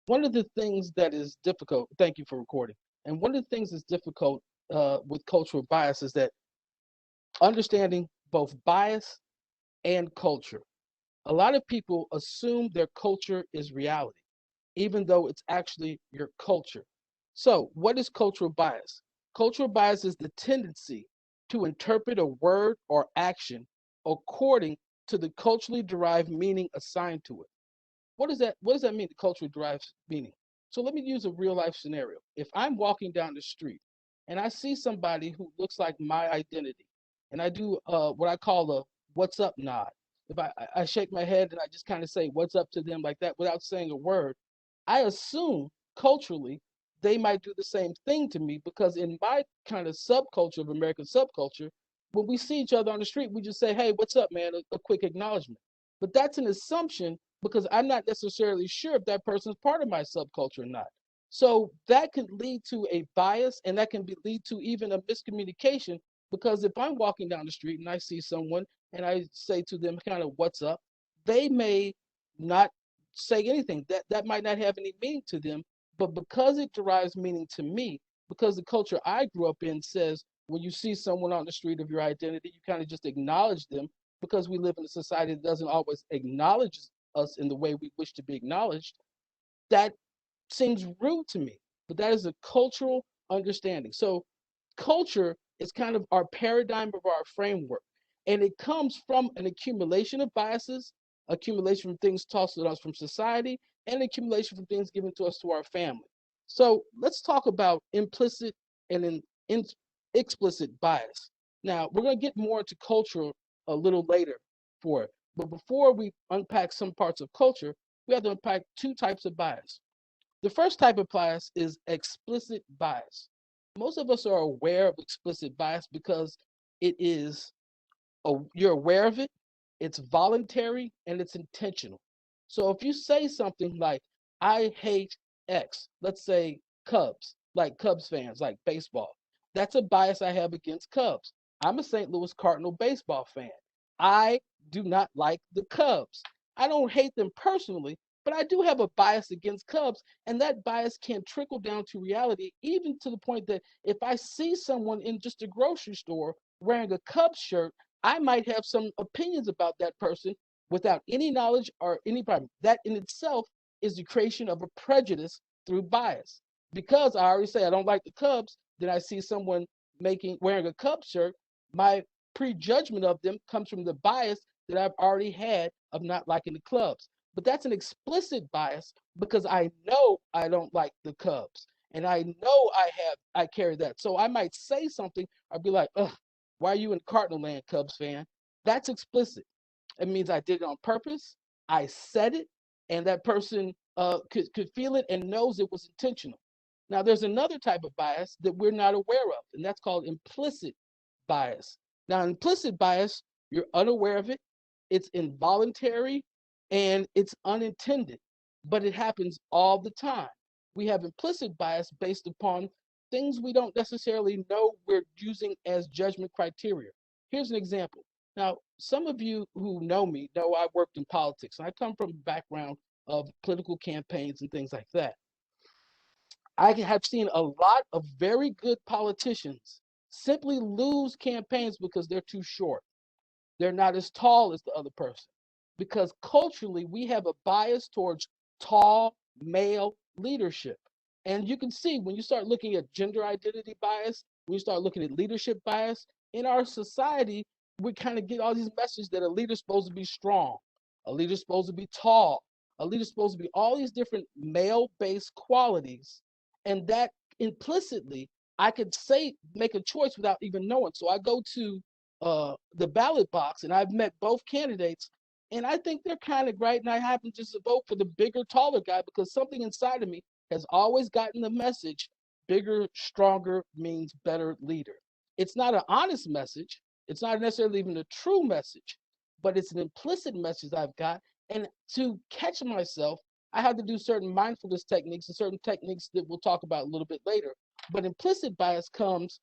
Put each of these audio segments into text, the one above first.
one of the things that is difficult, thank you for recording, and one of the things that's difficult with cultural bias is that understanding both bias and culture. A lot of people assume their culture is reality, even though it's actually your culture. So, what is cultural bias? Cultural bias is the tendency to interpret a word or action according to the culturally derived meaning assigned to it. What does that mean, the culturally derived meaning? So let me use a real life scenario. If I'm walking down the street and I see somebody who looks like my identity, and I do what I call a what's up nod. If I shake my head and I just kind of say what's up to them like that without saying a word, I assume culturally they might do the same thing to me because in my kind of subculture of American subculture, when we see each other on the street, we just say, hey, what's up, man? A quick acknowledgement. But that's an assumption because I'm not necessarily sure if that person's part of my subculture or not. So that can lead to a bias and that can lead to even a miscommunication because if I'm walking down the street and I see someone and I say to them kind of what's up, they may not say anything. That might not have any meaning to them, but because it derives meaning to me, because the culture I grew up in says when you see someone on the street of your identity, you kind of just acknowledge them because we live in a society that doesn't always acknowledge us in the way we wish to be acknowledged, that seems rude to me. But that is a cultural understanding. So culture is kind of our paradigm of our framework. And it comes from an accumulation of biases, accumulation from things taught to us from society, and accumulation from things given to us to our family. So let's talk about implicit and in explicit bias. Now, we're going to get more into culture a little later for it. But before we unpack some parts of culture, we have to unpack two types of bias. The first type of bias is explicit bias. Most of us are aware of explicit bias because it is you're aware of it, it's voluntary, and it's intentional. So if you say something like, I hate X, let's say Cubs, like Cubs fans, like baseball, that's a bias I have against Cubs. I'm a St. Louis Cardinal baseball fan. I do not like the Cubs. I don't hate them personally, but I do have a bias against Cubs, and that bias can trickle down to reality, even to the point that if I see someone in just a grocery store wearing a Cubs shirt, I might have some opinions about that person without any knowledge or any problem. That in itself is the creation of a prejudice through bias. Because I already say I don't like the Cubs, then I see someone wearing a Cubs shirt, my prejudgment of them comes from the bias that I've already had of not liking the clubs. But that's an explicit bias because I know I don't like the Cubs. And I know I carry that. So I might say something, I'd be like, ugh, why are you in Cardinal land, Cubs fan? That's explicit. It means I did it on purpose. I said it, and that person could feel it and knows it was intentional. Now, there's another type of bias that we're not aware of, and that's called implicit bias. Now, implicit bias, you're unaware of it, it's involuntary, and it's unintended, but it happens all the time. We have implicit bias based upon things we don't necessarily know we're using as judgment criteria. Here's an example. Now, some of you who know me know I worked in politics, and I come from a background of political campaigns and things like that. I have seen a lot of very good politicians simply lose campaigns because they're too short. They're not as tall as the other person. Because culturally, we have a bias towards tall male leadership. And you can see when you start looking at gender identity bias, when you start looking at leadership bias, in our society, we kind of get all these messages that a leader's supposed to be strong, a leader's supposed to be tall, a leader's supposed to be all these different male based qualities. And that implicitly, I could say, make a choice without even knowing. So I go to the ballot box and I've met both candidates and I think they're kind of right. And I happen just to vote for the bigger, taller guy because something inside of me has always gotten the message bigger, stronger means better leader. It's not an honest message. It's not necessarily even a true message, but it's an implicit message I've got. And to catch myself, I have to do certain mindfulness techniques and certain techniques that we'll talk about a little bit later. But implicit bias comes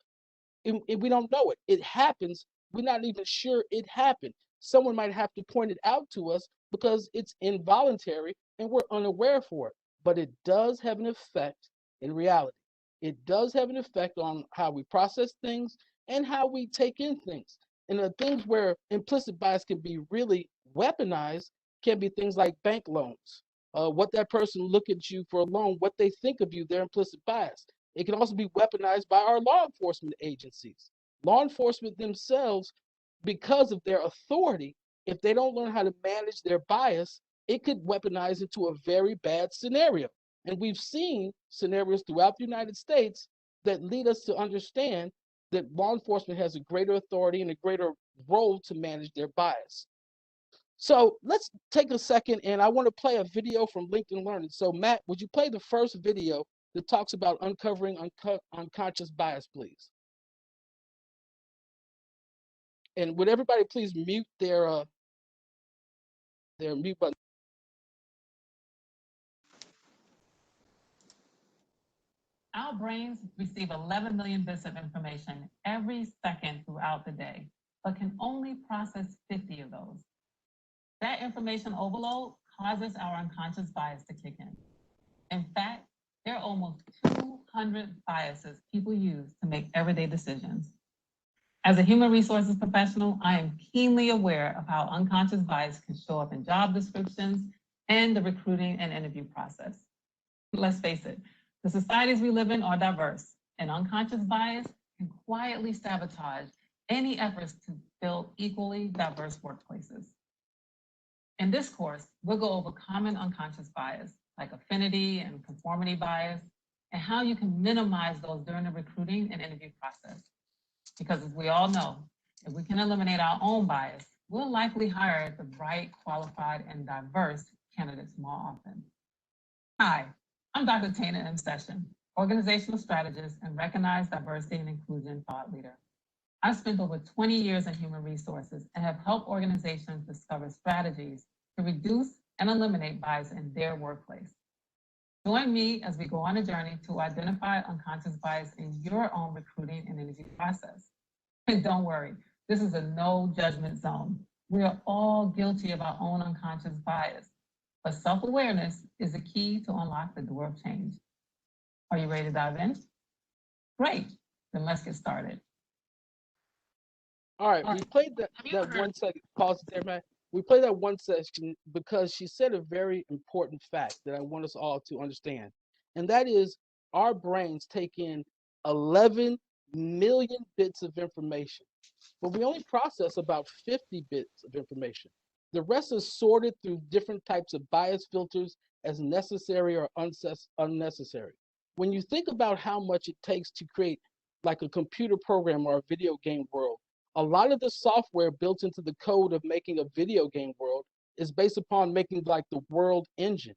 and we don't know it. It happens. We're not even sure it happened. Someone might have to point it out to us because it's involuntary and we're unaware for it. but it does have an effect in reality. It does have an effect on how we process things and how we take in things. And the things where implicit bias can be really weaponized can be things like bank loans. What that person look at you for a loan, what they think of you, their implicit bias. It can also be weaponized by our law enforcement agencies. Law enforcement themselves, because of their authority, if they don't learn how to manage their bias, it could weaponize into a very bad scenario. And we've seen scenarios throughout the United States that lead us to understand that law enforcement has a greater authority and a greater role to manage their bias. So let's take a second, and I want to play a video from LinkedIn Learning. So Matt, would you play the first video that talks about uncovering unconscious bias, please? And would everybody please mute their mute button? Our brains receive 11 million bits of information every second throughout the day, but can only process 50 of those. That information overload causes our unconscious bias to kick in. In fact, there are almost 200 biases people use to make everyday decisions. As a human resources professional, I am keenly aware of how unconscious bias can show up in job descriptions and the recruiting and interview process. Let's face it, the societies we live in are diverse, and unconscious bias can quietly sabotage any efforts to build equally diverse workplaces. In this course, we'll go over common unconscious bias, like affinity and conformity bias, and how you can minimize those during the recruiting and interview process. Because as we all know, if we can eliminate our own bias, we'll likely hire the right, qualified, and diverse candidates more often. Hi, I'm Dr. Tana M. Session, organizational strategist and recognized diversity and inclusion thought leader. I've spent over 20 years in human resources and have helped organizations discover strategies to reduce and eliminate bias in their workplace. Join me as we go on a journey to identify unconscious bias in your own recruiting and interview process. And don't worry, this is a no judgment zone. We are all guilty of our own unconscious bias, but self-awareness is the key to unlock the door of change. Are you ready to dive in? Great, then let's get started. All right, we played that 1 second, pause it there, man. We played that one section because she said a very important fact that I want us all to understand. And that is our brains take in 11 million bits of information, but we only process about 50 bits of information. The rest is sorted through different types of bias filters as necessary or unnecessary. When you think about how much it takes to create like a computer program or a video game world, a lot of the software built into the code of making a video game world is based upon making like the world engine,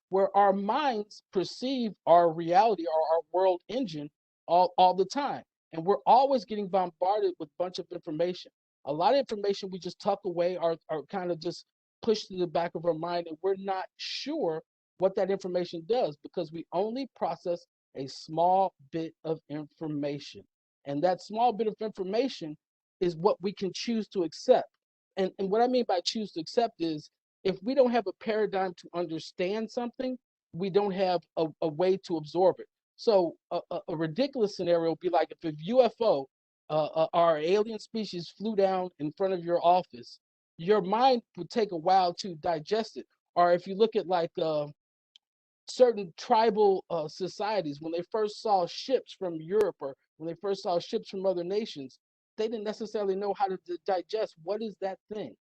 where our minds perceive our reality or our world engine all the time. And we're always getting bombarded with a bunch of information. A lot of information we just tuck away or kind of just push to the back of our mind, and we're not sure what that information does because we only process a small bit of information. And that small bit of information is what we can choose to accept. And what I mean by choose to accept is if we don't have a paradigm to understand something, we don't have a way to absorb it. So a ridiculous scenario would be like if a UFO or alien species flew down in front of your office, your mind would take a while to digest it. Or if you look at like certain tribal societies, when they first saw ships from Europe or when they first saw ships from other nations, they didn't necessarily know how to digest what is that thing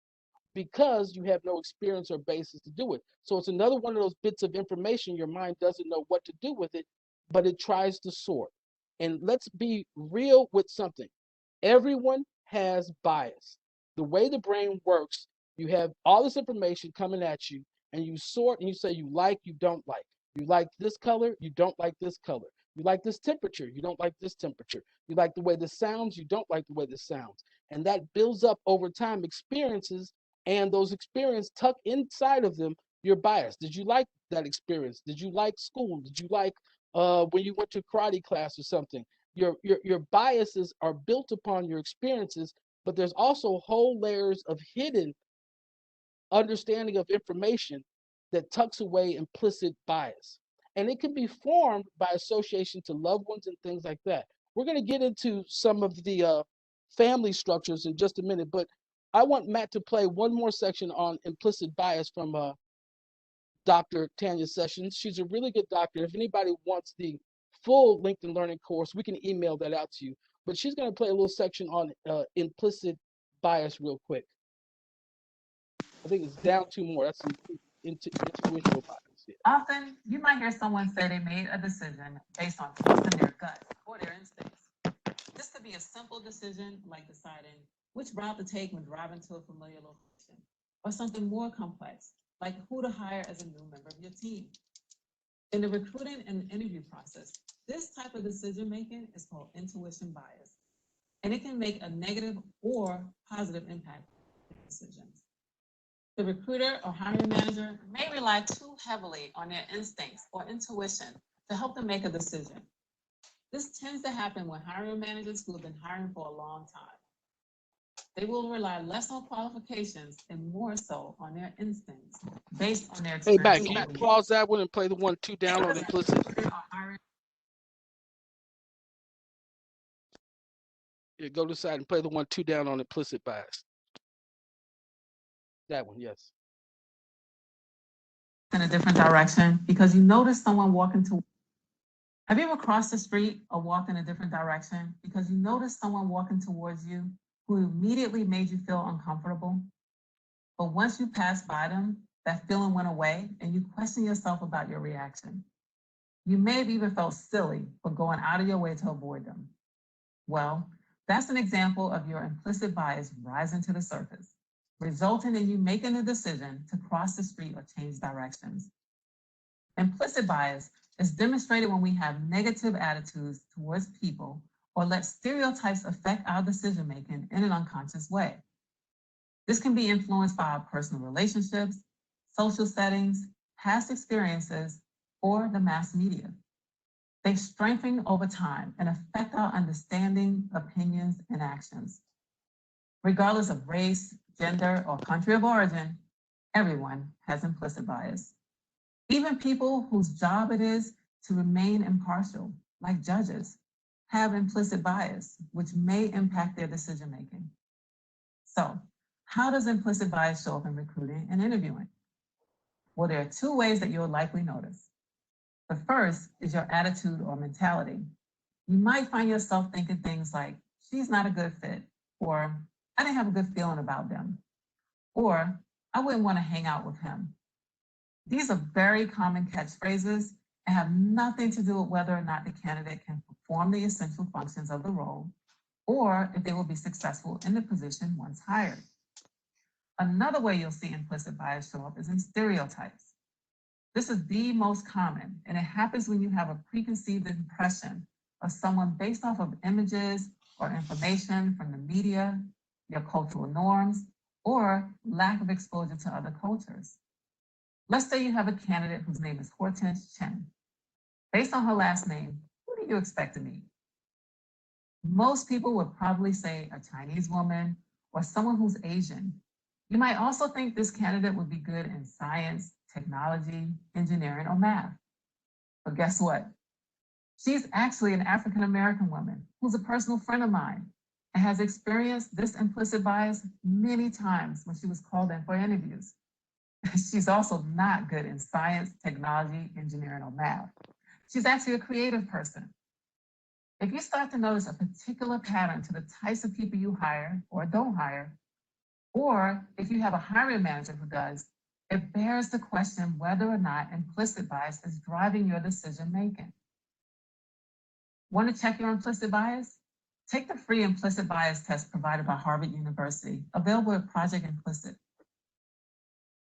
because you have no experience or basis to do it. So it's another one of those bits of information your mind doesn't know what to do with it, but it tries to sort. And let's be real with something. Everyone has bias. The way the brain works, you have all this information coming at you, and you sort and you say you like, you don't like. You like this color, you don't like this color. You like this temperature, you don't like this temperature. You like the way this sounds, you don't like the way this sounds. And that builds up over time experiences, and those experiences tuck inside of them your bias. Did you like that experience? Did you like school? Did you like when you went to karate class or something? Your biases are built upon your experiences, but there's also whole layers of hidden understanding of information that tucks away implicit bias. And it can be formed by association to loved ones and things like that. We're going to get into some of the family structures in just a minute, but I want Matt to play one more section on implicit bias from Dr. Tanya Sessions. She's a really good doctor. If anybody wants the full LinkedIn Learning course, we can email that out to you. But she's going to play a little section on implicit bias real quick. I think it's down two more. That's intuitional bias. Yeah. Often, you might hear someone say they made a decision based on trusting their gut or their instincts. This could be a simple decision like deciding which route to take when driving to a familiar location, or something more complex like who to hire as a new member of your team. In the recruiting and interview process, this type of decision making is called intuition bias, and it can make a negative or positive impact on decisions. The recruiter or hiring manager may rely too heavily on their instincts or intuition to help them make a decision. This tends to happen with hiring managers who have been hiring for a long time. They will rely less on qualifications and more so on their instincts based on their Hey, experience. Matt, can you pause that one and play the 1, 2 down on implicit? Yeah, go to the side and play the 1, 2 down on implicit bias. That one, yes. In a different direction because you notice someone walking to. Have you ever crossed the street or walked in a different direction because you noticed someone walking towards you who immediately made you feel uncomfortable? But once you passed by them, that feeling went away and you question yourself about your reaction. You may have even felt silly for going out of your way to avoid them. Well, that's an example of your implicit bias rising to the surface, resulting in you making a decision to cross the street or change directions. Implicit bias is demonstrated when we have negative attitudes towards people or let stereotypes affect our decision-making in an unconscious way. This can be influenced by our personal relationships, social settings, past experiences, or the mass media. They strengthen over time and affect our understanding, opinions, and actions. Regardless of race, gender, or country of origin, everyone has implicit bias. Even people whose job it is to remain impartial, like judges, have implicit bias, which may impact their decision-making. So, how does implicit bias show up in recruiting and interviewing? Well, there are two ways that you'll likely notice. The first is your attitude or mentality. You might find yourself thinking things like, she's not a good fit, or I didn't have a good feeling about them, or I wouldn't want to hang out with him. These are very common catchphrases and have nothing to do with whether or not the candidate can perform the essential functions of the role, or if they will be successful in the position once hired. Another way you'll see implicit bias show up is in stereotypes. This is the most common, and it happens when you have a preconceived impression of someone based off of images or information from the media, your cultural norms, or lack of exposure to other cultures. Let's say you have a candidate whose name is Hortense Chen. Based on her last name, who do you expect to meet? Most people would probably say a Chinese woman or someone who's Asian. You might also think this candidate would be good in science, technology, engineering, or math. But guess what? She's actually an African American woman who's a personal friend of mine and has experienced this implicit bias many times when she was called in for interviews. She's also not good in science, technology, engineering, or math. She's actually a creative person. If you start to notice a particular pattern to the types of people you hire or don't hire, or if you have a hiring manager who does, it bears the question whether or not implicit bias is driving your decision making. Want to check your implicit bias? Take the free implicit bias test provided by Harvard University, available at Project Implicit.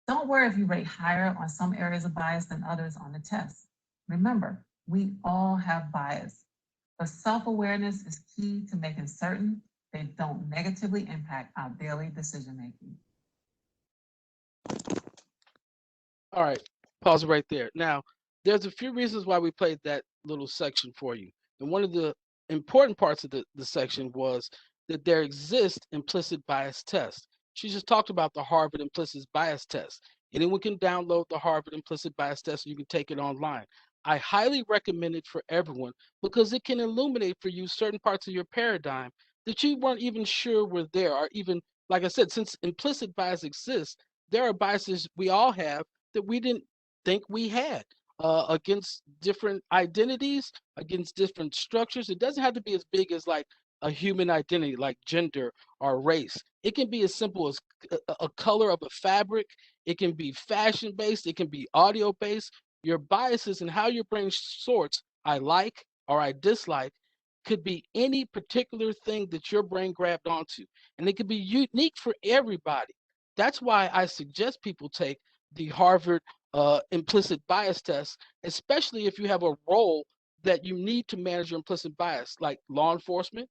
Don't worry if you rate higher on some areas of bias than others on the test. Remember, we all have bias, but self-awareness is key to making certain they don't negatively impact our daily decision-making. All right, pause it right there. Now, there's a few reasons why we played that little section for you. And one of the important parts of the section was that there exists implicit bias tests. She just talked about the Harvard implicit bias test. Anyone can download the Harvard implicit bias test and you can take it online. I highly recommend it for everyone because it can illuminate for you certain parts of your paradigm that you weren't even sure were there, or even, like I said, since implicit bias exists, there are biases we all have that we didn't think we had against different identities, against different structures. It doesn't have to be as big as like a human identity, like gender or race. It can be as simple as a color of a fabric. It can be fashion based. It can be audio based. Your biases and how your brain sorts, I like or I dislike, could be any particular thing that your brain grabbed onto. And it could be unique for everybody. That's why I suggest people take the Harvard implicit bias test, especially if you have a role that you need to manage your implicit bias, like law enforcement,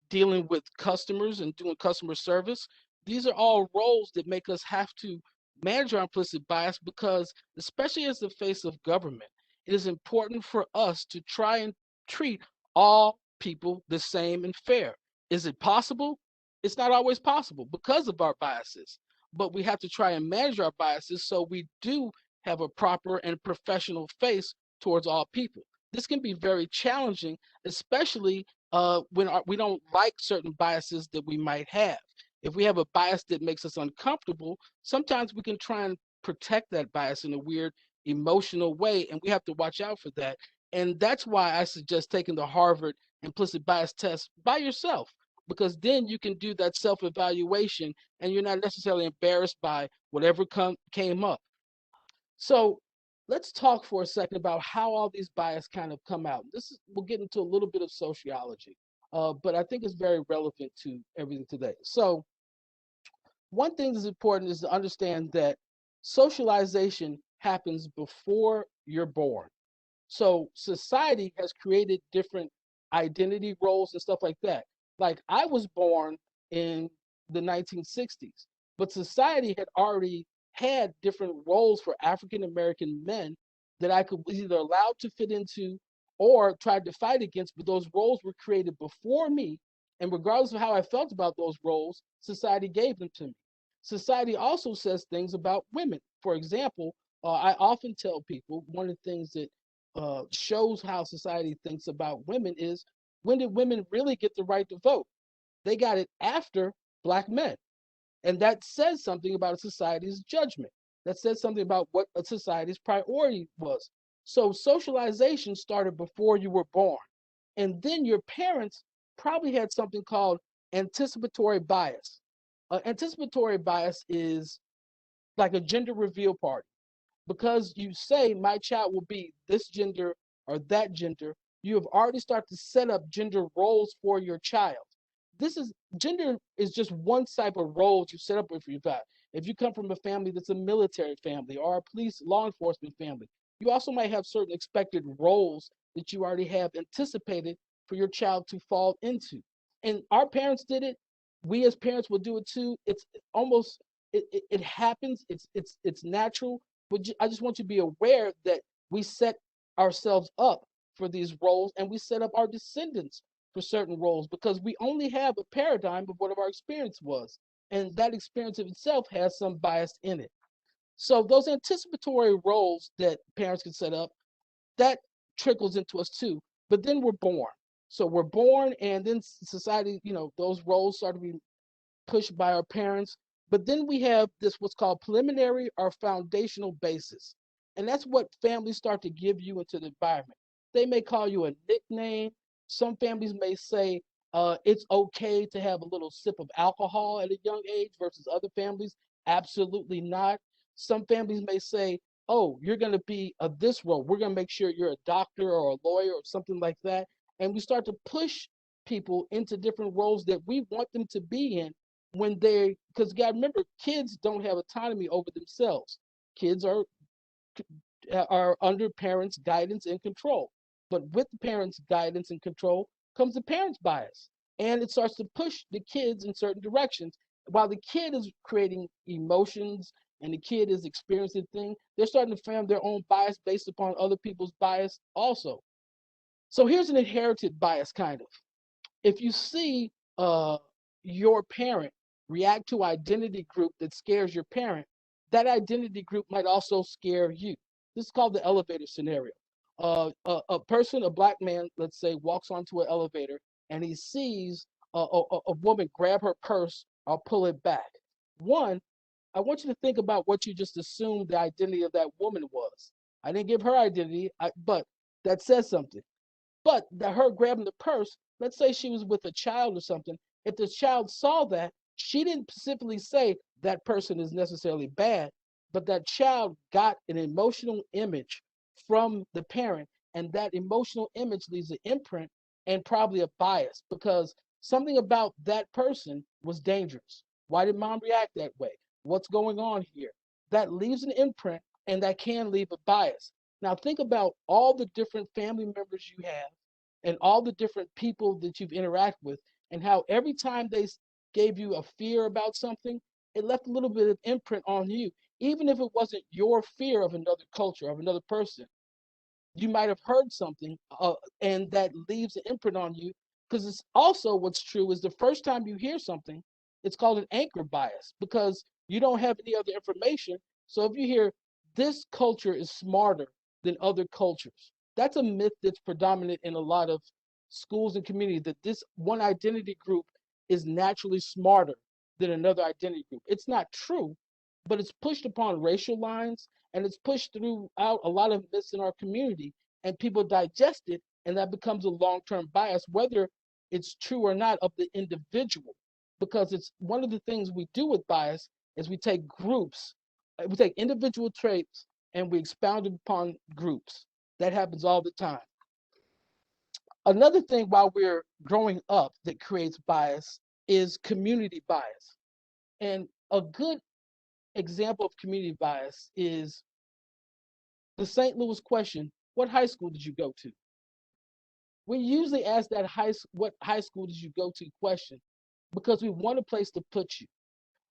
dealing with customers and doing customer service. These are all roles that make us have to manage our implicit bias because, especially as the face of government, it is important for us to try and treat all people the same and fair. Is it possible? It's not always possible because of our biases, but we have to try and manage our biases so we do have a proper and professional face towards all people. This can be very challenging, especially when we don't like certain biases that we might have. If we have a bias that makes us uncomfortable, sometimes we can try and protect that bias in a weird emotional way, and we have to watch out for that. And that's why I suggest taking the Harvard implicit bias test by yourself, because then you can do that self evaluation and you're not necessarily embarrassed by whatever came up. So let's talk for a second about how all these bias kind of come out. We'll get into a little bit of sociology, but I think it's very relevant to everything today. So one thing that's important is to understand that socialization happens before you're born. So society has created different identity roles and stuff like that. Like I was born in the 1960s, but society had already had different roles for African American men that I could was either allowed to fit into or tried to fight against, but those roles were created before me. And regardless of how I felt about those roles, society gave them to me. Society also says things about women. For example, I often tell people one of the things that shows how society thinks about women is, when did women really get the right to vote? They got it after black men. And that says something about a society's judgment. That says something about what a society's priority was. So socialization started before you were born. And then your parents probably had something called anticipatory bias. Anticipatory bias is like a gender reveal party, because you say my child will be this gender or that gender, you have already started to set up gender roles for your child. This is Gender is just one type of role you set up for your child. If you come from a family that's a military family or a police law enforcement family, you also might have certain expected roles that you already have anticipated for your child to fall into. And our parents did it. We as parents will do it too. It's almost it happens. It's natural, but I just want you to be aware that we set ourselves up for these roles and we set up our descendants for certain roles because we only have a paradigm of what our experience was. And that experience of itself has some bias in it. So those anticipatory roles that parents can set up, that trickles into us too. But then we're born. So we're born, and then society, those roles start to be pushed by our parents. But then we have this what's called preliminary or foundational basis. And that's what families start to give you into the environment. They may call you a nickname. Some families may say it's okay to have a little sip of alcohol at a young age versus other families. Absolutely not. Some families may say, oh, you're going to be this role. We're going to make sure you're a doctor or a lawyer or something like that. And we start to push people into different roles that we want them to be in when because you got to remember, kids don't have autonomy over themselves. Kids are under parents' guidance and control. But with the parents' guidance and control comes the parents' bias. And it starts to push the kids in certain directions. While the kid is creating emotions and the kid is experiencing things, they're starting to form their own bias based upon other people's bias also. So here's an inherited bias, kind of. If you see your parent react to identity group that scares your parent, that identity group might also scare you. This is called the elevator scenario. A person, a black man, let's say, walks onto an elevator and he sees a woman grab her purse or pull it back. One, I want you to think about what you just assumed the identity of that woman was. I didn't give her identity, but that says something. But that her grabbing the purse, let's say she was with a child or something, if the child saw that, she didn't specifically say that person is necessarily bad, but that child got an emotional image from the parent, and that emotional image leaves an imprint and probably a bias because something about that person was dangerous. Why did mom react that way? What's going on here? That leaves an imprint and that can leave a bias. Now think about all the different family members you have and all the different people that you've interacted with and how every time they gave you a fear about something, it left a little bit of imprint on you. Even if it wasn't your fear of another culture, of another person, you might have heard something and that leaves an imprint on you because it's also what's true is the first time you hear something, it's called an anchor bias because you don't have any other information. So if you hear this culture is smarter than other cultures, that's a myth that's predominant in a lot of schools and communities, that this one identity group is naturally smarter than another identity group. It's not true, but it's pushed upon racial lines and it's pushed throughout a lot of myths in our community, and people digest it, and that becomes a long-term bias, whether it's true or not of the individual. Because it's one of the things we do with bias is we take groups, we take individual traits, and we expound it upon groups. That happens all the time. Another thing while we're growing up that creates bias is community bias. And a good example of community bias is the St. Louis question, what high school did you go to? We usually ask that what high school did you go to question because we want a place to put you.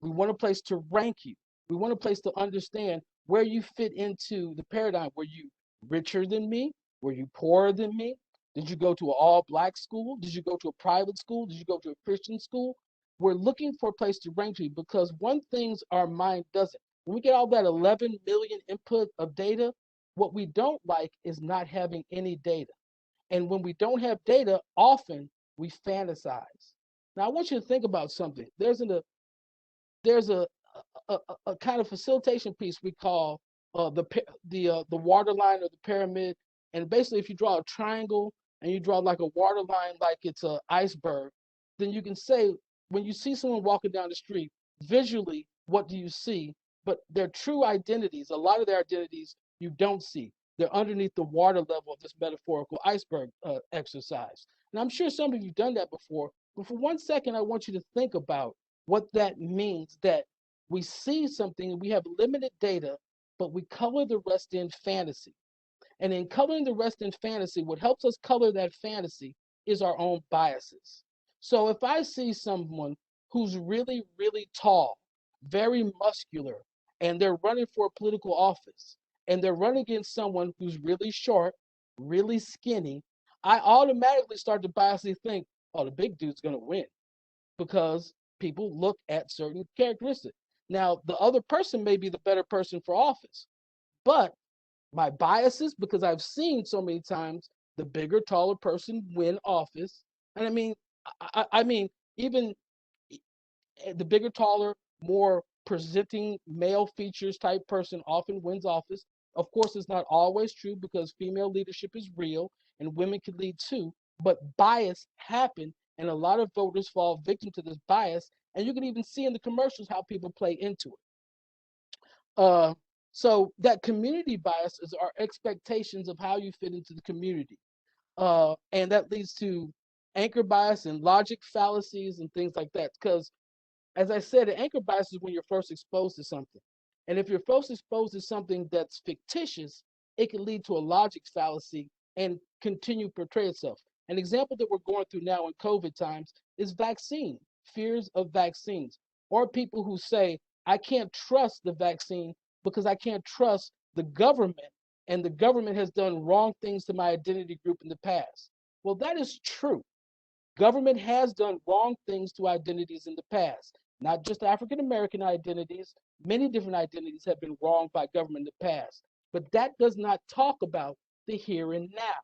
We want a place to rank you. We want a place to understand where you fit into the paradigm. Were you richer than me? Were you poorer than me? Did you go to an all black school? Did you go to a private school? Did you go to a Christian school? We're looking for a place to rank you because one thing our mind doesn't. When we get all that 11 million input of data, what we don't like is not having any data. And when we don't have data, often we fantasize. Now, I want you to think about something. There's a kind of facilitation piece we call the water line or the pyramid. And basically, if you draw a triangle and you draw like a water line like it's an iceberg, then you can say when you see someone walking down the street, visually, what do you see? But their true identities, a lot of their identities you don't see. They're underneath the water level of this metaphorical iceberg exercise. And I'm sure some of you've done that before. But for 1 second, I want you to think about what that means, that we see something and we have limited data, but we color the rest in fantasy. And in coloring the rest in fantasy, what helps us color that fantasy is our own biases. So if I see someone who's really, really tall, very muscular, and they're running for a political office, and they're running against someone who's really short, really skinny, I automatically start to biasly think, oh, the big dude's going to win because people look at certain characteristics. Now, the other person may be the better person for office, but my biases, because I've seen so many times the bigger, taller person win office. And I mean, even the bigger, taller, more presenting male features type person often wins office. Of course, it's not always true because female leadership is real and women can lead too, but bias happen and a lot of voters fall victim to this bias. And you can even see in the commercials how people play into it. Uh, so that community bias is our expectations of how you fit into the community. And that leads to anchor bias and logic fallacies and things like that. Because as I said, an anchor bias is when you're first exposed to something. And if you're first exposed to something that's fictitious, it can lead to a logic fallacy and continue to portray itself. An example that we're going through now in COVID times is vaccine, fears of vaccines, or people who say, I can't trust the vaccine because I can't trust the government, and the government has done wrong things to my identity group in the past. Well, that is true. Government has done wrong things to identities in the past, not just African American identities. Many different identities have been wronged by government in the past. But that does not talk about the here and now.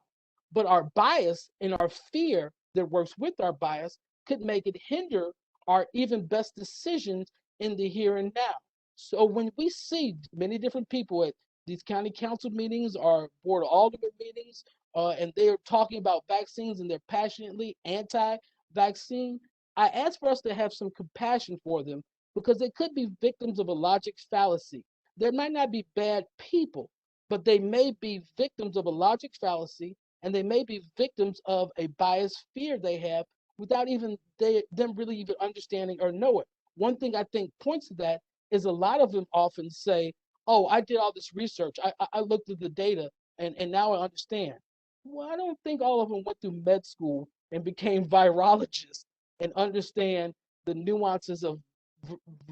But our bias and our fear that works with our bias could make it hinder our even best decisions in the here and now. So when we see many different people at these county council meetings or board of alderman meetings, and they're talking about vaccines and they're passionately anti-vaccine, I ask for us to have some compassion for them because they could be victims of a logic fallacy. There might not be bad people, but they may be victims of a logic fallacy, and they may be victims of a biased fear they have without even them really even understanding or know it. One thing I think points to that is a lot of them often say, "Oh, I did all this research. I looked at the data, and now I understand." Well, I don't think all of them went through med school and became virologists and understand the nuances of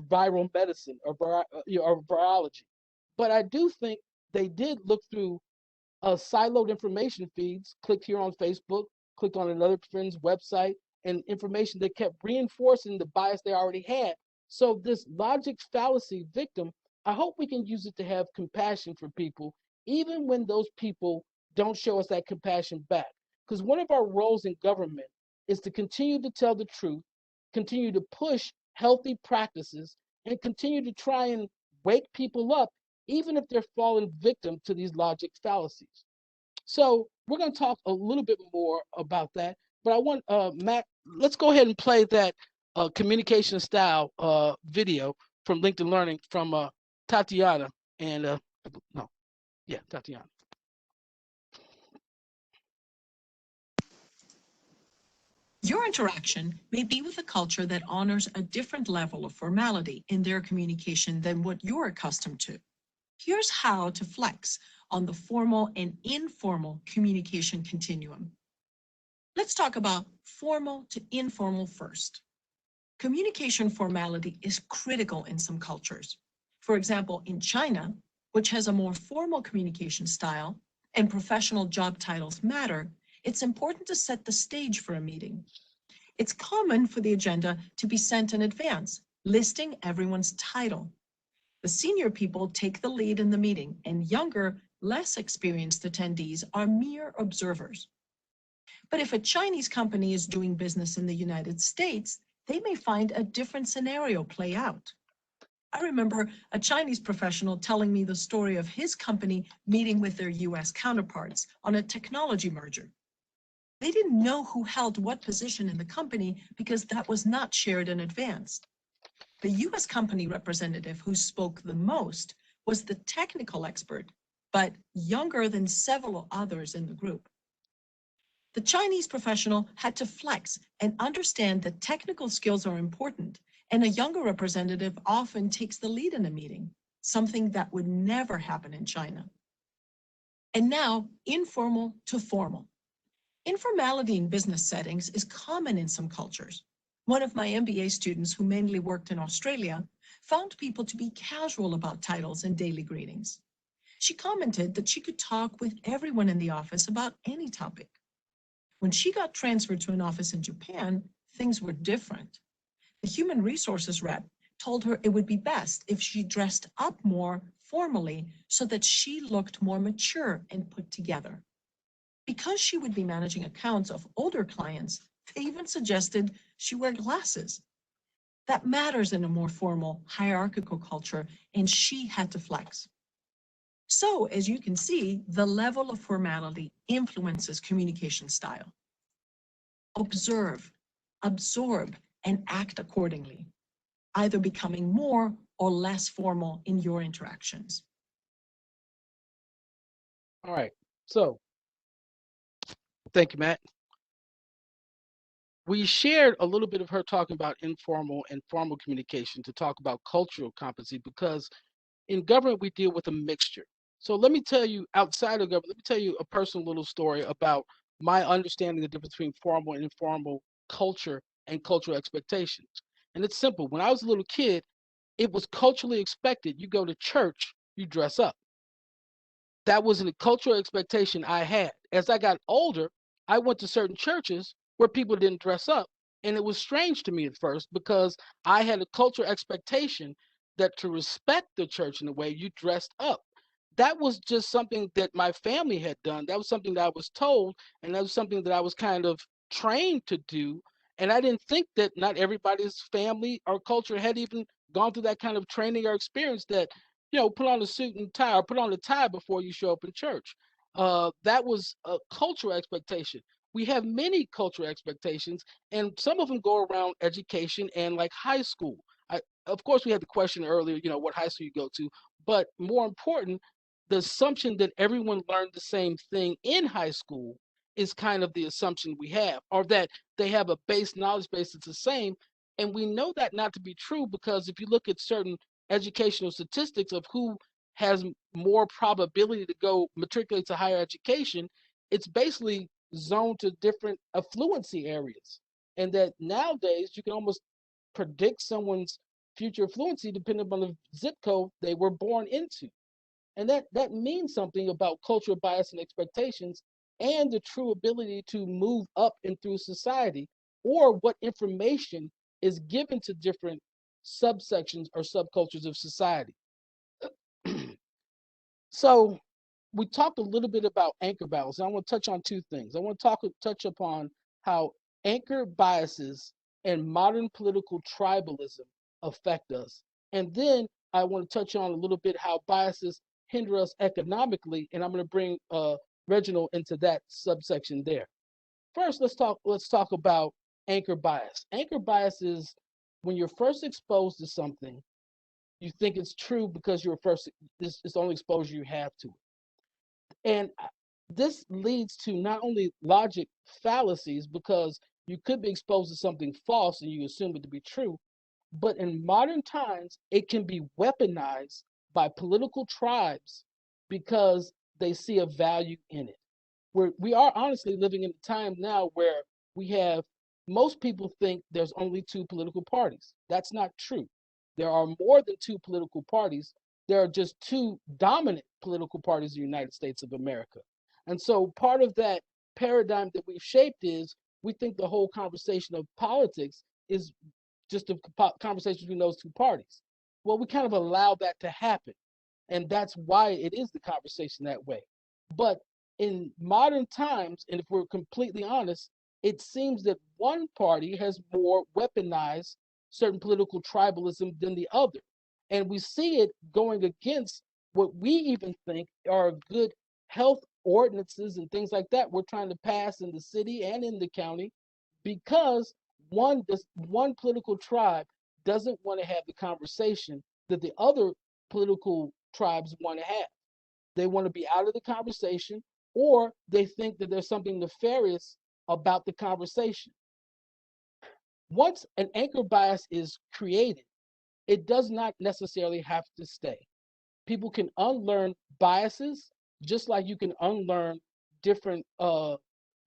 viral medicine or virology. But I do think they did look through siloed information feeds, clicked here on Facebook, clicked on another friend's website, and information that kept reinforcing the bias they already had. So this logic fallacy victim, I hope we can use it to have compassion for people, even when those people don't show us that compassion back. Because one of our roles in government is to continue to tell the truth, continue to push healthy practices, and continue to try and wake people up, even if they're falling victim to these logic fallacies. So we're going to talk a little bit more about that. But I want Matt, let's go ahead and play that communication style video from LinkedIn Learning from Tatiana and no, yeah, Tatiana. Your interaction may be with a culture that honors a different level of formality in their communication than what you're accustomed to. Here's how to flex on the formal and informal communication continuum. Let's talk about formal to informal first. Communication formality is critical in some cultures. For example, in China, which has a more formal communication style and professional job titles matter, it's important to set the stage for a meeting. It's common for the agenda to be sent in advance, listing everyone's title. The senior people take the lead in the meeting, and younger, less experienced attendees are mere observers. But if a Chinese company is doing business in the United States, they may find a different scenario play out. I remember a Chinese professional telling me the story of his company meeting with their US counterparts on a technology merger. They didn't know who held what position in the company because that was not shared in advance. The US company representative who spoke the most was the technical expert, but younger than several others in the group. The Chinese professional had to flex and understand that technical skills are important, and a younger representative often takes the lead in a meeting, something that would never happen in China. And now, informal to formal. Informality in business settings is common in some cultures. One of my MBA students, who mainly worked in Australia, found people to be casual about titles and daily greetings. She commented that she could talk with everyone in the office about any topic. When she got transferred to an office in Japan, things were different. The human resources rep told her it would be best if she dressed up more formally so that she looked more mature and put together. Because she would be managing accounts of older clients, they even suggested she wear glasses. That matters in a more formal, hierarchical culture, and she had to flex. So, as you can see, the level of formality influences communication style. Observe, absorb, and act accordingly, either becoming more or less formal in your interactions. All right. So thank you, Matt. We shared a little bit of her talking about informal and formal communication to talk about cultural competency because in government we deal with a mixture. So let me tell you, outside of government, let me tell you a personal little story about my understanding the difference between formal and informal culture and cultural expectations. And it's simple. When I was a little kid, it was culturally expected. You go to church, you dress up. That was a cultural expectation I had. As I got older, I went to certain churches where people didn't dress up. And it was strange to me at first because I had a cultural expectation that to respect the church in a way, you dressed up. that was just something that my family had done. That was something that I was told, and that was something that I was kind of trained to do. And I didn't think that not everybody's family or culture had even gone through that kind of training or experience that, put on a suit and tie or put on a tie before you show up in church. That was a cultural expectation. We have many cultural expectations, and some of them go around education and like high school. Of course, we had the question earlier, what high school you go to, but more important, the assumption that everyone learned the same thing in high school is kind of the assumption we have, or that they have a base knowledge base that's the same. And we know that not to be true, because if you look at certain educational statistics of who has more probability to go matriculate to higher education, it's basically zoned to different affluency areas. And that nowadays you can almost predict someone's future fluency depending on the zip code they were born into. And that means something about cultural bias and expectations and the true ability to move up and through society, or what information is given to different subsections or subcultures of society. So we talked a little bit about anchor bias, and I want to touch on two things. I want to touch upon how anchor biases and modern political tribalism affect us. And then I want to touch on a little bit how biases hinder us economically, and I'm going to bring Reginald into that subsection there. First, let's talk about anchor bias. Anchor bias is when you're first exposed to something, you think it's true because it's the only exposure you have to it. And this leads to not only logic fallacies, because you could be exposed to something false and you assume it to be true, but in modern times, it can be weaponized by political tribes because they see a value in it. We are honestly living in a time now where we have, most people think there's only two political parties. That's not true. There are more than two political parties. There are just two dominant political parties in the United States of America. And so part of that paradigm that we've shaped is we think the whole conversation of politics is just a conversation between those two parties. Well, we kind of allow that to happen. And that's why it is the conversation that way. But in modern times, and if we're completely honest, it seems that one party has more weaponized certain political tribalism than the other. And we see it going against what we even think are good health ordinances and things like that we're trying to pass in the city and in the county, because one political tribe doesn't want to have the conversation that the other political tribes want to have. They want to be out of the conversation, or they think that there's something nefarious about the conversation. Once an anchor bias is created, it does not necessarily have to stay. People can unlearn biases just like you can unlearn different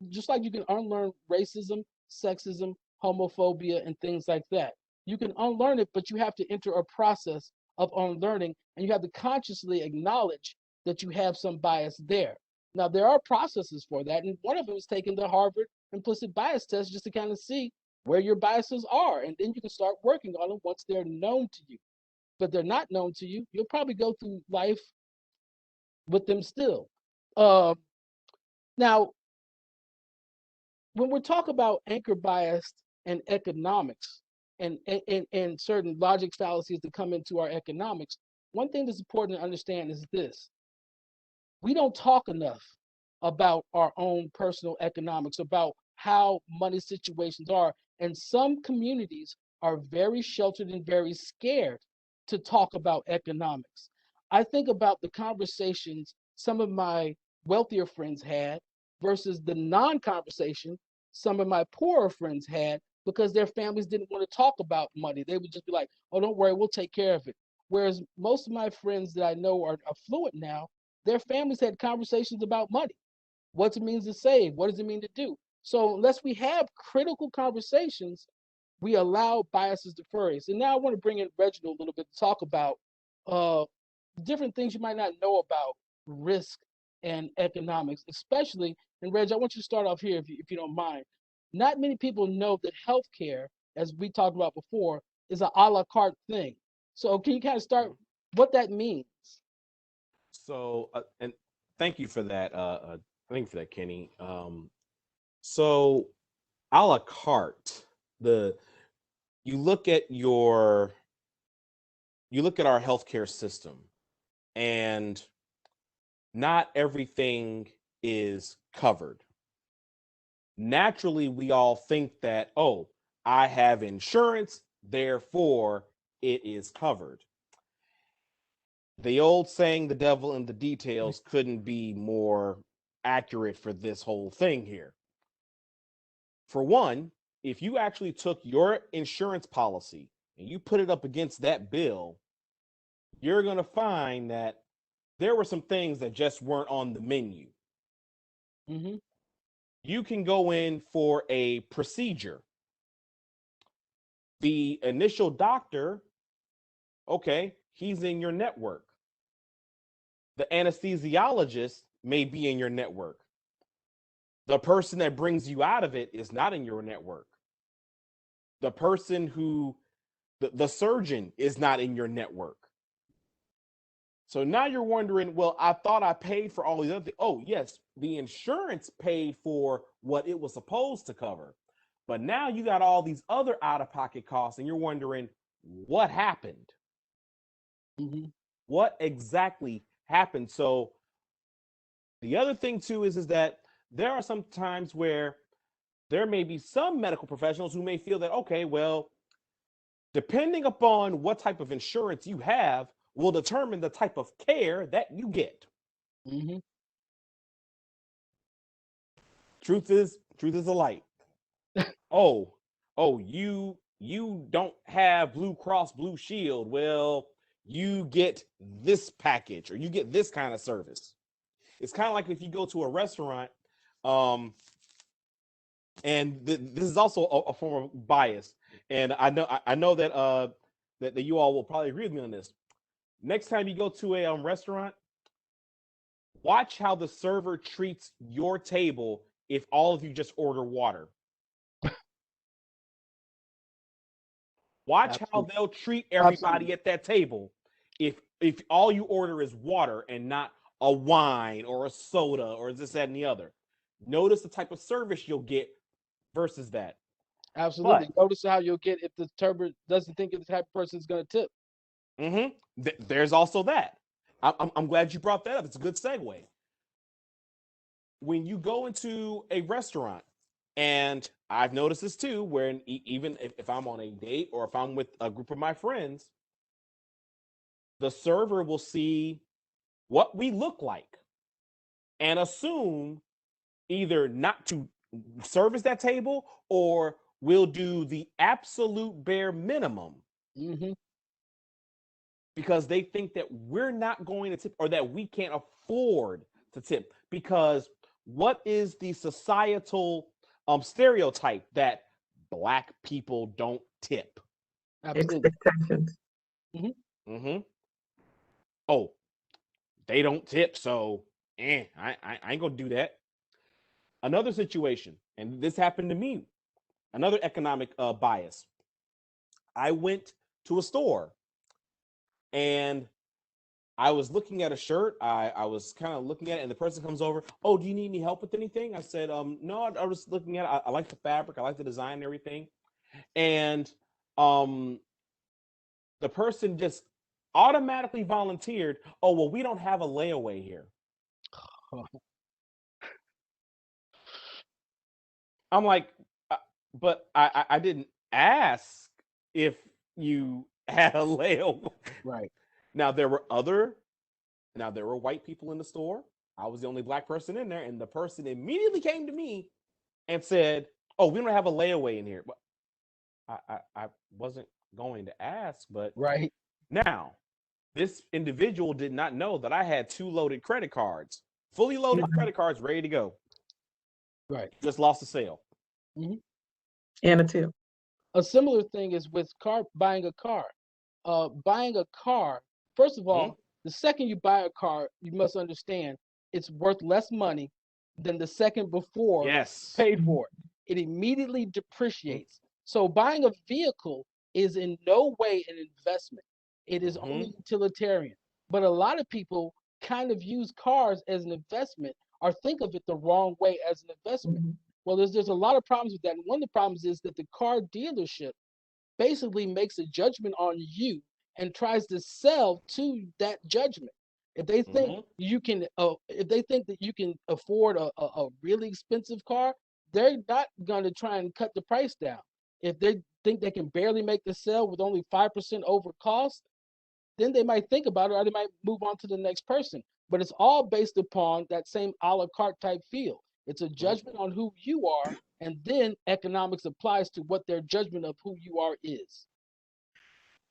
just like you can unlearn racism, sexism, homophobia, and things like that. You can unlearn it, but you have to enter a process of unlearning, and you have to consciously acknowledge that you have some bias there. Now, there are processes for that, and one of them is taking the Harvard implicit bias test just to kind of see where your biases are, and then you can start working on them once they're known to you. But they're not known to you, you'll probably go through life with them still. Uh, Now, when we talk about anchor bias and economics and certain logic fallacies that come into our economics, one thing that's important to understand is this: we don't talk enough about our own personal economics, about how money situations are. And some communities are very sheltered and very scared to talk about economics. I think about the conversations some of my wealthier friends had versus the non conversation some of my poorer friends had, because their families didn't want to talk about money. They would just be like, oh, don't worry, we'll take care of it. Whereas most of my friends that I know are affluent now, their families had conversations about money. What it means to save, what does it mean to do? So unless we have critical conversations, we allow biases to flourish. And now I want to bring in Reginald a little bit to talk about uh, different things you might not know about risk and economics, especially. And Reg, I want you to start off here if you don't mind. Not many people know that healthcare, as we talked about before, is a la carte thing. So can you kind of start what that means? So, and thank you for that. Thank you for that, Kenny. So, a la carte, you look at our healthcare system, and not everything is covered. Naturally, we all think that, oh, I have insurance, therefore it is covered. The old saying, the devil in the details, couldn't be more accurate for this whole thing here. For one, if you actually took your insurance policy and you put it up against that bill, you're going to find that there were some things that just weren't on the menu. Mm-hmm. You can go in for a procedure. The initial doctor, okay, he's in your network. The anesthesiologist may be in your network. The person that brings you out of it is not in your network. The person the surgeon is not in your network. So now you're wondering, well, I thought I paid for all these other things. Oh, yes, the insurance paid for what it was supposed to cover. But now you got all these other out-of-pocket costs, and you're wondering, what happened? Mm-hmm. What exactly happened? So the other thing, too, is that there are some times where there may be some medical professionals who may feel that, okay, well, depending upon what type of insurance you have will determine the type of care that you get. Mm-hmm. Truth is a light. oh, you don't have Blue Cross Blue Shield. Well, you get this package or you get this kind of service. It's kind of like if you go to a restaurant, and this is also a form of bias. And I know that that you all will probably agree with me on this. Next time you go to a restaurant, watch how the server treats your table if all of you just order water. Watch how they'll treat everybody at that table if all you order is water and not a wine or a soda or this, that, and the other. Notice the type of service you'll get versus that. Absolutely. Notice how you'll get if the server doesn't think the type of person is going to tip. Mm-hmm. There's also that. I'm glad you brought that up. It's a good segue. When you go into a restaurant, and I've noticed this too, where even if I'm on a date or if I'm with a group of my friends, the server will see what we look like and assume either not to service that table or we'll do the absolute bare minimum. Mm-hmm. Because they think that we're not going to tip or that we can't afford to tip. Because what is the societal stereotype that Black people don't tip? Absolutely. Expectations. Mm-hmm. Mm-hmm. Oh, they don't tip, so I ain't gonna do that. Another situation, and this happened to me, another economic bias. I went to a store and I was looking at a shirt. I was kind of looking at it, and the person comes over. Oh, do you need any help with anything? I said, no, I was looking at it. I like the fabric. I like the design and everything. And the person just automatically volunteered, oh, well, we don't have a layaway here. I'm like, but I didn't ask if you had a layaway. Right. Now, there were white people in the store. I was the only Black person in there, and the person immediately came to me and said, "Oh, we don't have a layaway in here." But I wasn't going to ask, but right now this individual did not know that I had 2 loaded credit cards, fully loaded credit cards, ready to go. Right. Just lost the sale. Mm-hmm. And a tip. A similar thing is with buying a car. Buying a car, first of all, the second you buy a car, you must understand it's worth less money than the second before paid for it. It immediately depreciates. So buying a vehicle is in no way an investment. It is only utilitarian. But a lot of people kind of use cars as an investment or think of it the wrong way as an investment. Mhm. Well, there's a lot of problems with that. And one of the problems is that the car dealership basically makes a judgment on you and tries to sell to that judgment. If they think Mhm. if they think that you can afford a really expensive car, they're not going to try and cut the price down. If they think they can barely make the sale with only 5% over cost, then they might think about it or they might move on to the next person. But it's all based upon that same a la carte type feel. It's a Mhm. judgment on who you are, and then economics applies to what their judgment of who you are is.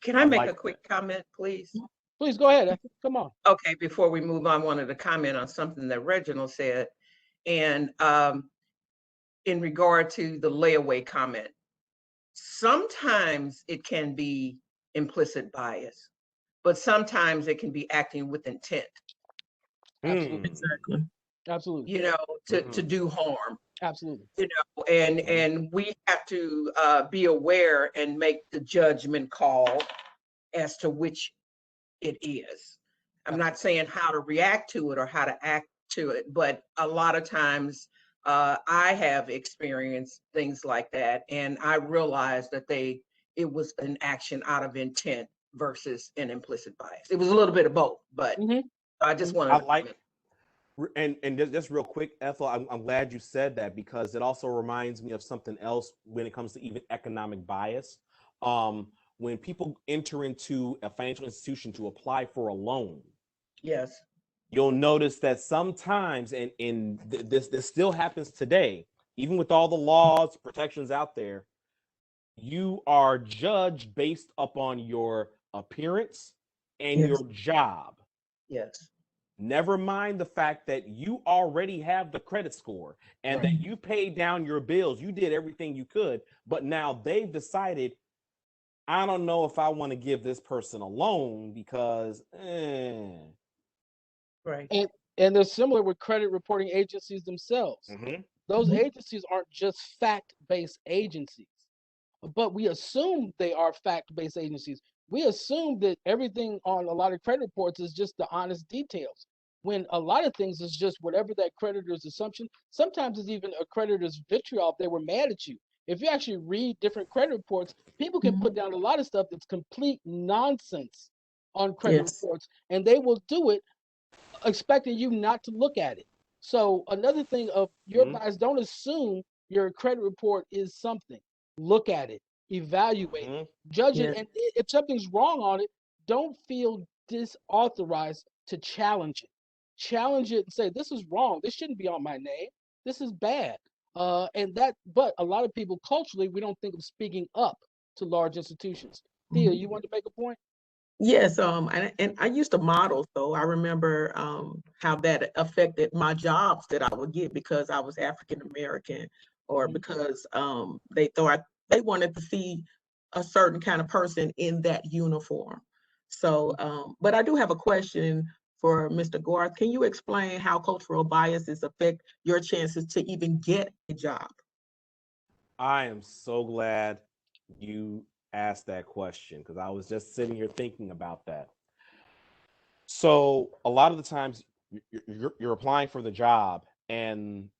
Can I I make a like quick that. comment, please? Please go ahead, Effie. Come on. Okay, before we move on, I wanted to comment on something that Reginald said. And in regard to the layaway comment, sometimes it can be implicit bias, but sometimes it can be acting with intent, Absolutely. Exactly. Absolutely. you know, to Mhm. do harm, Absolutely. you know, and Mhm. and we have to be aware and make the judgment call as to which it is. I'm not saying how to react to it or how to act to it, but a lot of times I have experienced things like that, and I realized that it was an action out of intent versus an implicit bias. It was a little bit of both, but Mm-hmm. I just Mm-hmm. wanted I to like, comment. and just real quick, Ethel, I'm glad you said that because it also reminds me of something else when it comes to even economic bias. When people enter into a financial institution to apply for a loan, Yes, you'll notice that sometimes, and this still happens today, even with all the laws, protections out there, you are judged based upon your appearance and Yes. your job. yes, Never mind the fact that you already have the credit score and Right. that you paid down your bills. You did everything you could, but now they've decided, I don't know if I want to give this person a loan because, right. And they're similar with credit reporting agencies themselves. Mhm. Those Mhm. agencies aren't just fact-based agencies, but we assume they are fact-based agencies. We assume that everything on a lot of credit reports is just the honest details, when a lot of things is just whatever that creditor's assumption. Sometimes it's even a creditor's vitriol if they were mad at you. If you actually read different credit reports, people can Mhm. put down a lot of stuff that's complete nonsense on credit Yes. reports, and they will do it expecting you not to look at it. So another thing of your Mhm. bias, don't assume your credit report is something. Look at it, evaluate it, Mhm. judge it, Yes. and if something's wrong on it, don't feel disauthorized to challenge it. Challenge it and say, this is wrong. This shouldn't be on my name. This is bad. But a lot of people culturally, we don't think of speaking up to large institutions. Thea, Mhm. you want to make a point? Yes, and I used to model, so I remember how that affected my jobs that I would get because I was African American, or Mhm. because they wanted to see a certain kind of person in that uniform. So, but I do have a question for Mr. Garth. Can you explain how cultural biases affect your chances to even get a job? I am so glad you asked that question because I was just sitting here thinking about that. So a lot of the times you're applying for the job and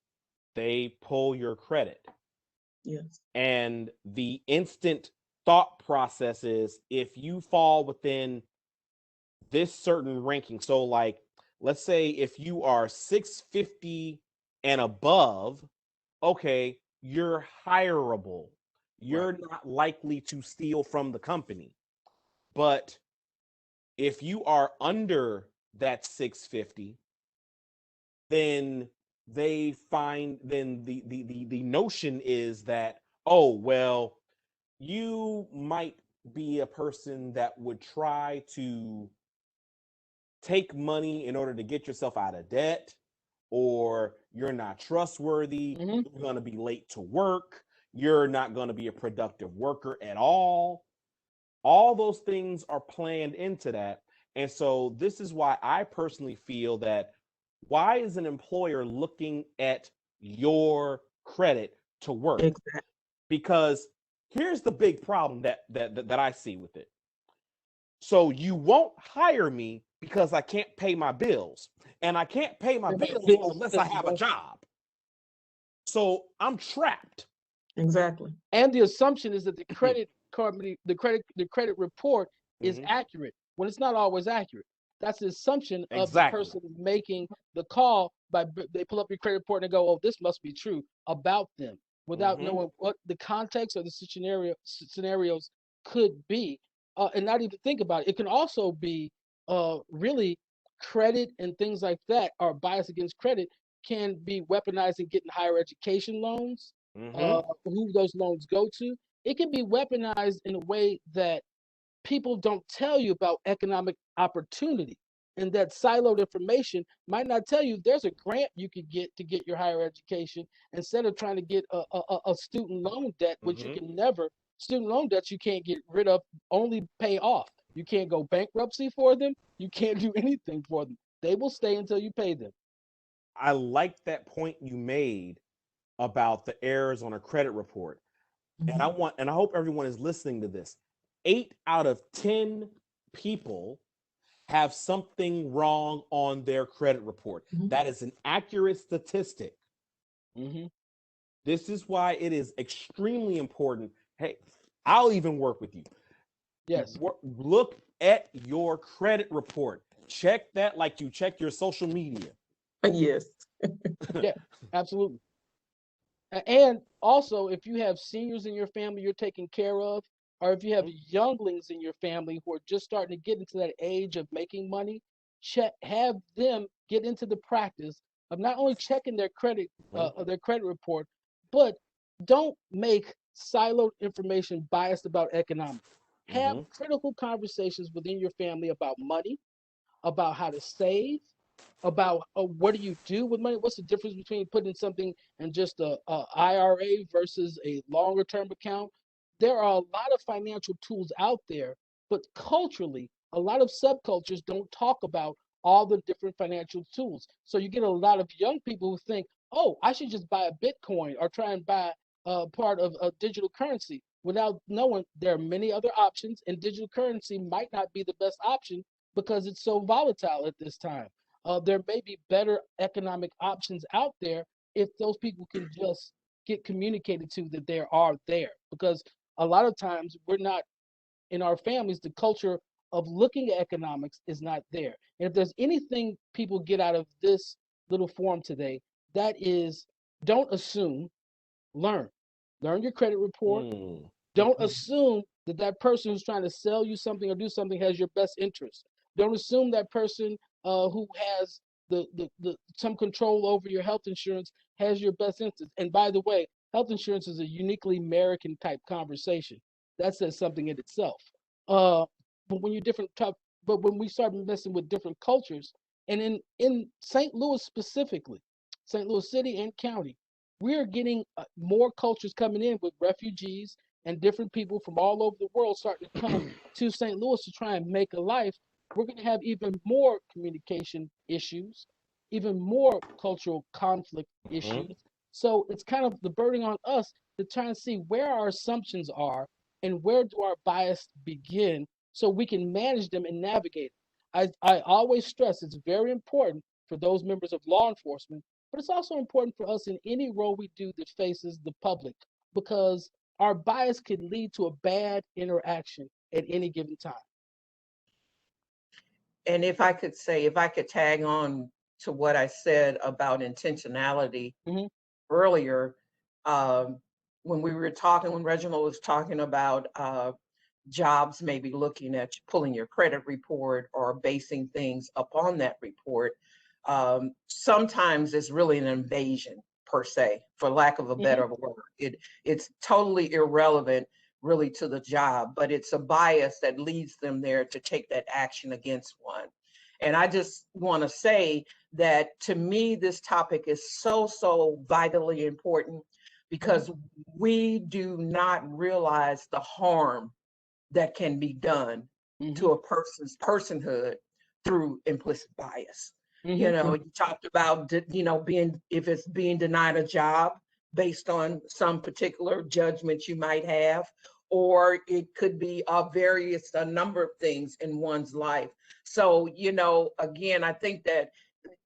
they pull your credit, Yes. and the instant thought process is if you fall within this certain ranking. So like, let's say if you are 650 and above, okay, you're hireable. Right. You're not likely to steal from the company. But if you are under that 650, then the notion is that, oh, well, you might be a person that would try to take money in order to get yourself out of debt, or you're not trustworthy, Hmm. you're going to be late to work, you're not going to be a productive worker at all those things are planned into that. And so this is why I personally feel that, why is an employer looking at your credit to work? Exactly. Because here's the big problem that I see with it. So you won't hire me because I can't pay my bills. And I can't pay my bills unless I have a job. So I'm trapped. Exactly. And the assumption is that the credit report is accurate when it's not always accurate. That's the assumption of the person making the call. They pull up your credit report and go, "Oh, this must be true about them," without knowing what the context or the scenarios could be, and not even think about it. It can also be really credit and things like that, or bias against credit, can be weaponized in getting higher education loans. Who those loans go to. It can be weaponized in a way that people don't tell you about economic opportunity, and that siloed information might not tell you there's a grant you could get to get your higher education instead of trying to get a student loan debt, which you can never, student loan debts you can't get rid of, only pay off. You can't go bankruptcy for them. You can't do anything for them. They will stay until you pay them. I like that point you made about the errors on a credit report. And I hope everyone is listening to this. 8 out of 10 people have something wrong on their credit report. That is an accurate statistic. This is why it is extremely important. Hey, I'll even work with you. Yes. Look at your credit report. Check that like you check your social media. Yes. Yeah, absolutely. And also, if you have seniors in your family you're taking care of, or if you have younglings in your family who are just starting to get into that age of making money, have them get into the practice of not only checking their credit report, but don't make siloed information biased about economics. Have critical conversations within your family about money, about how to save, about what do you do with money? What's the difference between putting something in just a IRA versus a longer term account? There are a lot of financial tools out there, but culturally, a lot of subcultures don't talk about all the different financial tools. So you get a lot of young people who think, "Oh, I should just buy a Bitcoin or try and buy part of a digital currency," without knowing there are many other options, and digital currency might not be the best option because it's so volatile at this time. There may be better economic options out there if those people can just get communicated to that there are there. Because a lot of times we're not, in our families, the culture of looking at economics is not there. And if there's anything people get out of this little forum today, that is, don't assume, learn. Learn your credit report. Don't assume that that person who's trying to sell you something or do something has your best interest. Don't assume that person who has some control over your health insurance has your best interest. And by the way, health insurance is a uniquely American type conversation. That says something in itself. But when we start messing with different cultures, and in St. Louis specifically, St. Louis City and County, we're getting more cultures coming in with refugees and different people from all over the world starting to come to St. Louis to try and make a life. We're going to have even more communication issues, even more cultural conflict issues. So it's kind of the burden on us to try and see where our assumptions are and where do our bias begin so we can manage them and navigate. I always stress it's very important for those members of law enforcement, but it's also important for us in any role we do that faces the public, because our bias can lead to a bad interaction at any given time. And if I could tag on to what I said about intentionality earlier, when Reginald was talking about jobs maybe looking at pulling your credit report or basing things upon that report, sometimes it's really an invasion per se, for lack of a better word. It's totally irrelevant really to the job, but it's a bias that leads them there to take that action against one. And I just want to say that to me, this topic is so vitally important because we do not realize the harm that can be done to a person's personhood through implicit bias. You know, you talked about, if it's being denied a job based on some particular judgment you might have, or it could be a number of things in one's life. So, again, I think that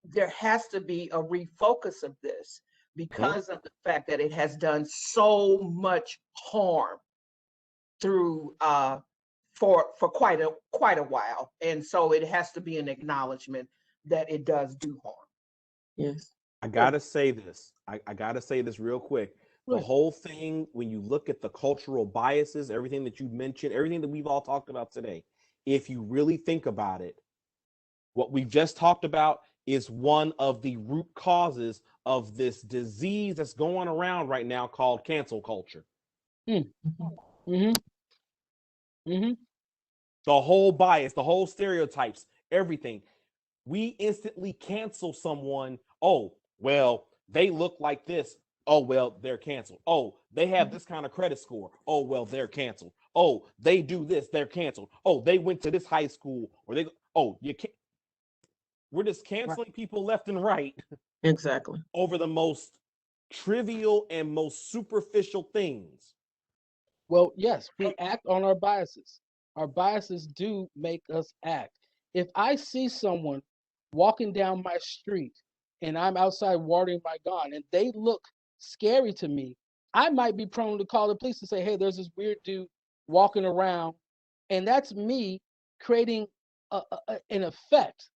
there has to be a refocus of this because of the fact that it has done so much harm through for quite a while. And so it has to be an acknowledgement that it does do harm. Yes. I gotta say this. I gotta say this real quick. The Right. whole thing, when you look at the cultural biases, everything that you mentioned, everything that we've all talked about today, if you really think about it, what we've just talked about is one of the root causes of this disease that's going around right now called cancel culture. Mm-hmm. Mm-hmm. The whole bias, the whole stereotypes, everything. We instantly cancel someone. Oh, well, they look like this. Oh, well, they're canceled. Oh, they have this kind of credit score. Oh, well, they're canceled. Oh, they do this, they're canceled. Oh, they went to this high school, or you can't. We're just canceling people left and right Exactly. over the most trivial and most superficial things. Well, yes, we act on our biases. Our biases do make us act. If I see someone walking down my street and I'm outside watering my garden and they look scary to me, I might be prone to call the police and say, hey, there's this weird dude walking around. And that's me creating an effect.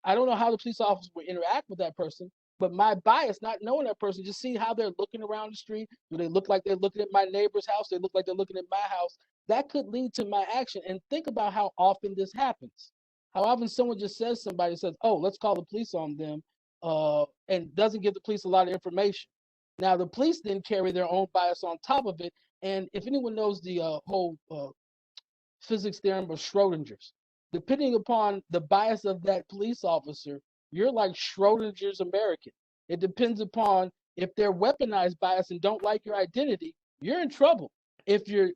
I don't know how the police officer would interact with that person, but my bias, not knowing that person, just see how they're looking around the street. Do they look like they're looking at my neighbor's house? They look like they're looking at my house. That could lead to my action. And think about how often this happens. How often someone just somebody says, oh, let's call the police on them, and doesn't give the police a lot of information. Now, the police then carry their own bias on top of it. And if anyone knows the whole physics theorem of Schrodinger's, depending upon the bias of that police officer, you're like Schrodinger's American. It depends upon if they're weaponized bias and don't like your identity, you're in trouble. If they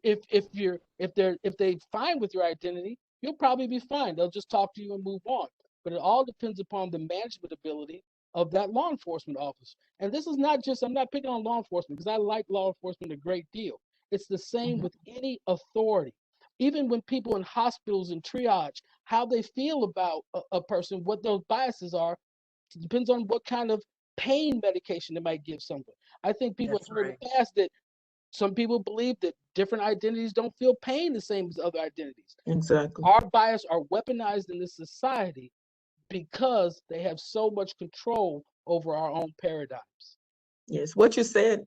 fine with your identity, you'll probably be fine. They'll just talk to you and move on. But it all depends upon the management ability of that law enforcement officer. And this is not just, I'm not picking on law enforcement because I like law enforcement a great deal. It's the same with any authority. Even when people in hospitals and triage, how they feel about a person, what those biases are, depends on what kind of pain medication they might give someone. I think people have heard in the past that some people believe that different identities don't feel pain the same as other identities. Exactly. Our bias are weaponized in this society because they have so much control over our own paradigms. Yes, what you said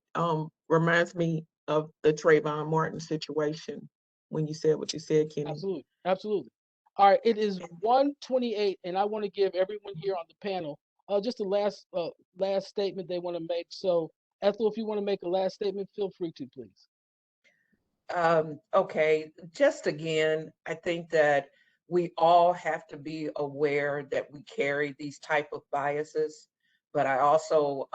reminds me of the Trayvon Martin situation when you said what you said, Kenny. Absolutely, absolutely. All right, it is 1:28, and I want to give everyone here on the panel just a last statement they want to make. So, Ethel, if you want to make a last statement, feel free to, please. Okay, just again, I think that we all have to be aware that we carry these type of biases, but I also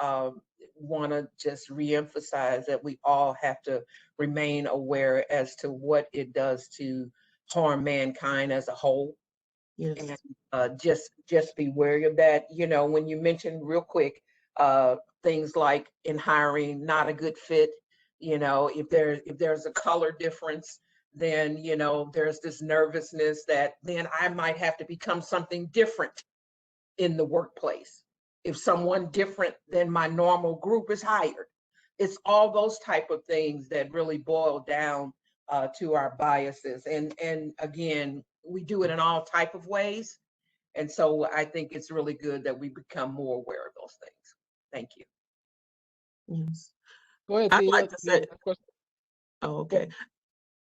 want to just reemphasize that we all have to remain aware as to what it does to harm mankind as a whole. Yes. And just be wary of that. When you mentioned real quick things like in hiring, not a good fit. If there's a color difference, then there's this nervousness that then I might have to become something different in the workplace if someone different than my normal group is hired. It's all those type of things that really boil down to our biases. And again, we do it in all type of ways. And so I think it's really good that we become more aware of those things. Thank you. Yes. Go ahead, I'd Thea. like to say, oh, okay.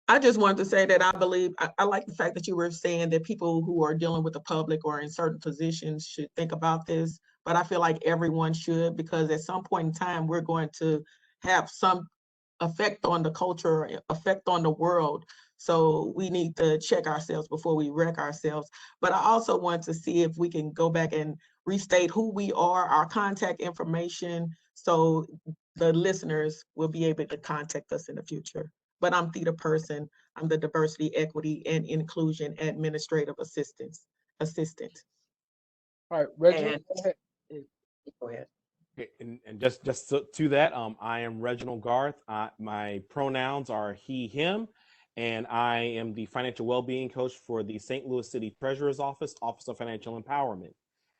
I just wanted to say that I believe, I like the fact that you were saying that people who are dealing with the public or in certain positions should think about this, but I feel like everyone should, because at some point in time, we're going to have some effect on the culture, effect on the world. So we need to check ourselves before we wreck ourselves. But I also want to see if we can go back and restate who we are, our contact information, so the listeners will be able to contact us in the future. But I'm Theta Person. I'm the Diversity, Equity, and Inclusion Administrative Assistant. All right, Reginald, go ahead. Go ahead. And just to that, I am Reginald Garth. My pronouns are he, him, and I am the financial well-being coach for the St. Louis City Treasurer's Office, Office of Financial Empowerment.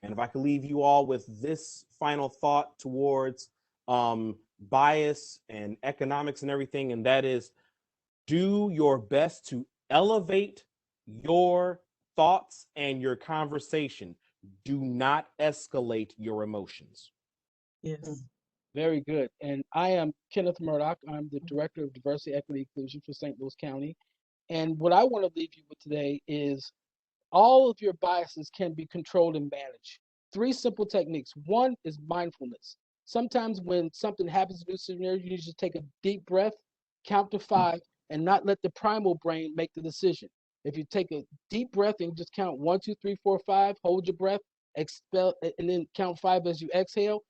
And if I could leave you all with this final thought towards bias and economics and everything, and that is, do your best to elevate your thoughts and your conversation. Do not escalate your emotions. Yes. Very good. And I am Kenneth Murdoch. I'm the Director of Diversity, Equity, Inclusion for St. Louis County. And what I want to leave you with today is all of your biases can be controlled and managed. 3 simple techniques. One is mindfulness. Sometimes when something happens in a scenario, you need to just take a deep breath, count to 5, and not let the primal brain make the decision. If you take a deep breath and just count 1, 2, 3, 4, 5, hold your breath, expel, and then count 5 as you exhale,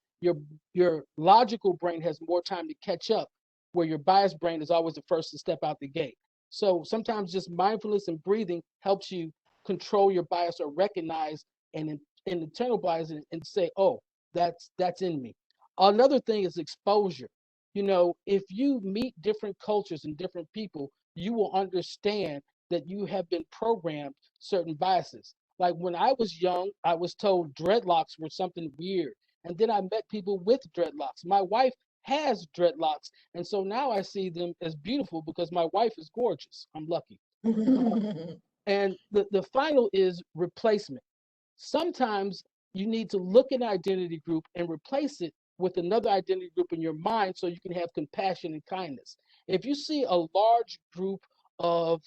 your logical brain has more time to catch up, where your biased brain is always the first to step out the gate. So sometimes just mindfulness and breathing helps you control your bias or recognize and internal bias and say, oh, that's in me. Another thing is exposure. You know, if you meet different cultures and different people, you will understand that you have been programmed certain biases. Like when I was young, I was told dreadlocks were something weird. And then I met people with dreadlocks. My wife has dreadlocks. And so now I see them as beautiful because my wife is gorgeous. I'm lucky. And the final is replacement. Sometimes you need to look at an identity group and replace it with another identity group in your mind so you can have compassion and kindness. If you see a large group of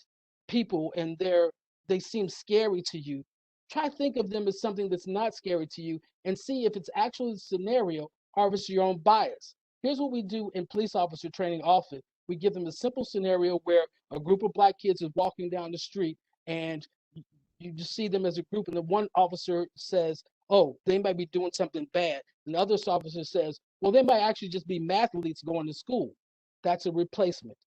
people and they seem scary to you, try to think of them as something that's not scary to you and see if it's actually the scenario or if it's your own bias. Here's what we do in police officer training often. We give them a simple scenario where a group of Black kids is walking down the street and you just see them as a group, and the one officer says, oh, they might be doing something bad. And the other officer says, well, they might actually just be mathletes going to school. That's a replacement.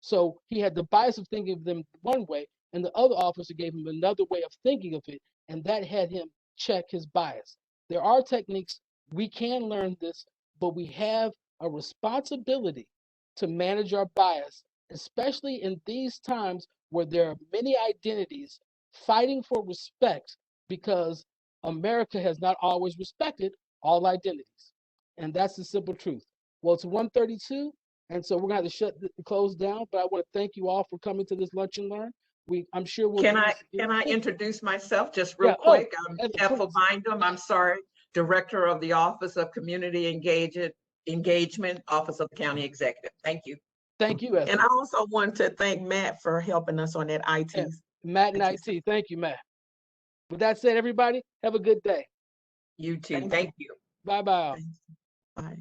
So he had the bias of thinking of them one way, and the other officer gave him another way of thinking of it, and that had him check his bias. There are techniques. We can learn this, but we have a responsibility to manage our bias, especially in these times where there are many identities fighting for respect because America has not always respected all identities. And that's the simple truth. Well, it's 1:32, and so we're going to have to close down, but I want to thank you all for coming to this Lunch and Learn. I'm sure we'll Can I introduce myself just real Yeah, quick? I'm please. Ethel Bindum. I'm sorry, Director of the Office of Community Engagement, Office of the County Executive. Thank you. Thank you, Ethel. And I also want to thank Matt for helping us on that IT. Yeah, Matt and Thank you, IT. Thank you, Matt. With that said, everybody, have a good day. You too. Thank you. Bye-bye. Thanks. Bye.